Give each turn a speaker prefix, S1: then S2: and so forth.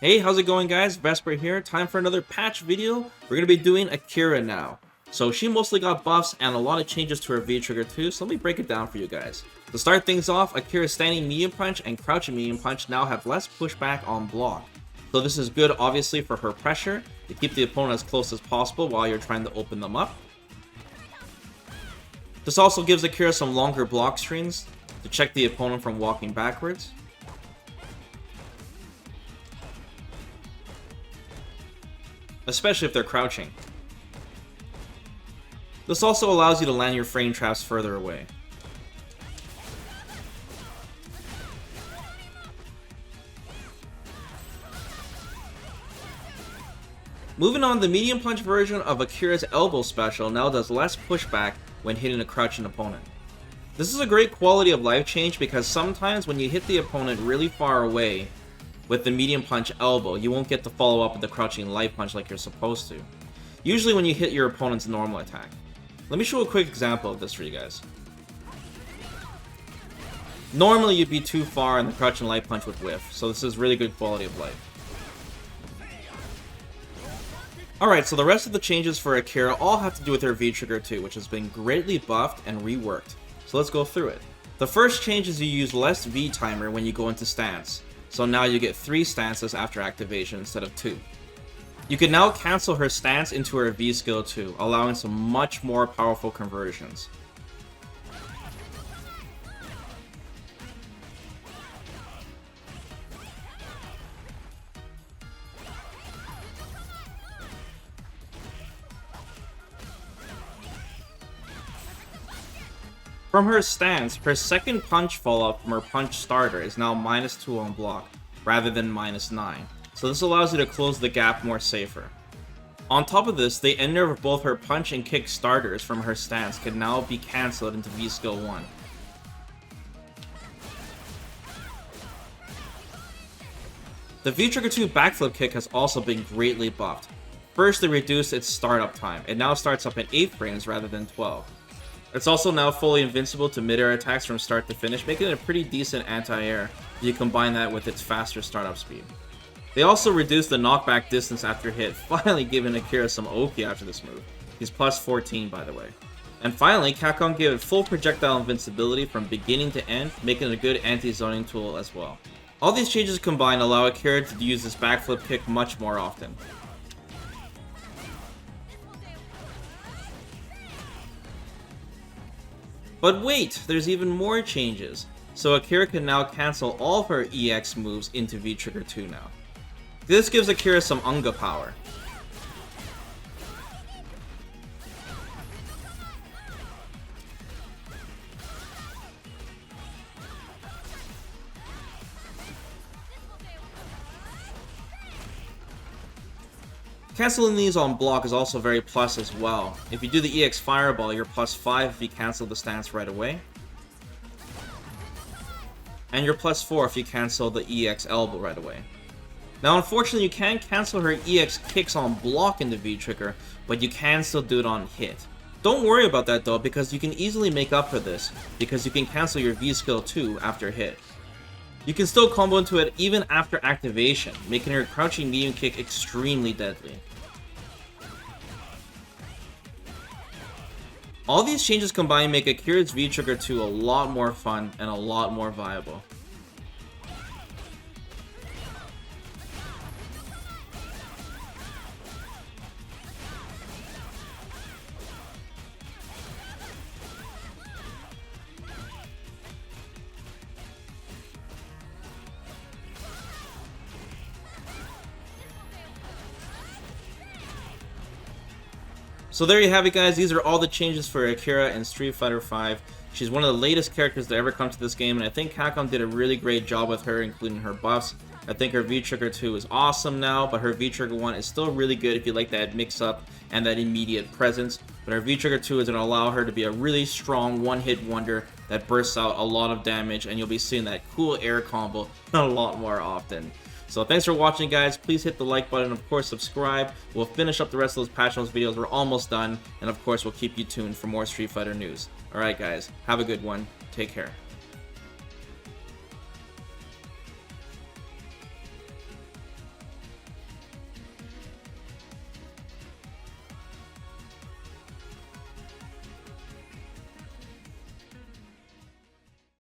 S1: Hey, how's it going guys? Vesper here. Time for another patch video. We're going to be doing Akira now. So she mostly got buffs and a lot of changes to her V-trigger too, so let me break it down for you guys. To start things off, Akira's standing medium punch and crouching medium punch now have less pushback on block. So this is good obviously for her pressure, to keep the opponent as close as possible while you're trying to open them up. This also gives Akira some longer block strings to check the opponent from walking backwards. Especially if they're crouching. This also allows you to land your frame traps further away. Moving on, the medium punch version of Akira's elbow special now does less pushback when hitting a crouching opponent. This is a great quality of life change because sometimes when you hit the opponent really far away with the medium punch elbow, you won't get to follow up with the crouching light punch like you're supposed to. Usually when you hit your opponent's normal attack. Let me show a quick example of this for you guys. Normally you'd be too far in the crouching light punch with whiff, so this is really good quality of life. Alright, so the rest of the changes for Akira all have to do with her V-trigger too, which has been greatly buffed and reworked. So let's go through it. The first change is you use less V-timer when you go into stance. So now you get 3 stances after activation instead of 2. You can now cancel her stance into her V skill too, allowing some much more powerful conversions. From her stance, her second punch follow-up from her punch starter is now -2 on block, rather than -9, so this allows you to close the gap more safer. On top of this, the ender of both her punch and kick starters from her stance can now be cancelled into V-Skill 1. The V-Trigger 2 backflip kick has also been greatly buffed. First, they reduced its startup time. It now starts up at 8 frames rather than 12. It's also now fully invincible to mid-air attacks from start to finish, making it a pretty decent anti-air if you combine that with its faster startup speed. They also reduced the knockback distance after hit, finally giving Akira some Oki after this move. He's plus 14 by the way. And finally, Capcom gave it full projectile invincibility from beginning to end, making it a good anti-zoning tool as well. All these changes combined allow Akira to use this backflip kick much more often. But wait, there's even more changes. So Akira can now cancel all of her EX moves into V-Trigger 2 now. This gives Akira some Unga power. Canceling these on block is also very plus as well. If you do the EX Fireball, you're plus 5 if you cancel the stance right away. And you're plus 4 if you cancel the EX Elbow right away. Now unfortunately you can't cancel her EX kicks on block in the V-trigger, but you can still do it on hit. Don't worry about that though, because you can easily make up for this, because you can cancel your V skill too after hit. You can still combo into it even after activation, making her crouching medium kick extremely deadly. All these changes combined make Akira's V-Trigger 2 a lot more fun and a lot more viable. So there you have it guys, these are all the changes for Akira in Street Fighter V. She's one of the latest characters to ever come to this game, and I think Capcom did a really great job with her, including her buffs. I think her V-Trigger 2 is awesome now, but her V-Trigger 1 is still really good if you like that mix-up and that immediate presence. But her V-Trigger 2 is going to allow her to be a really strong one-hit wonder that bursts out a lot of damage, and you'll be seeing that cool air combo a lot more often. So thanks for watching guys, please hit the like button, of course subscribe. We'll finish up the rest of those patch notes videos, we're almost done, and of course we'll keep you tuned for more Street Fighter news. Alright guys, have a good one, take care.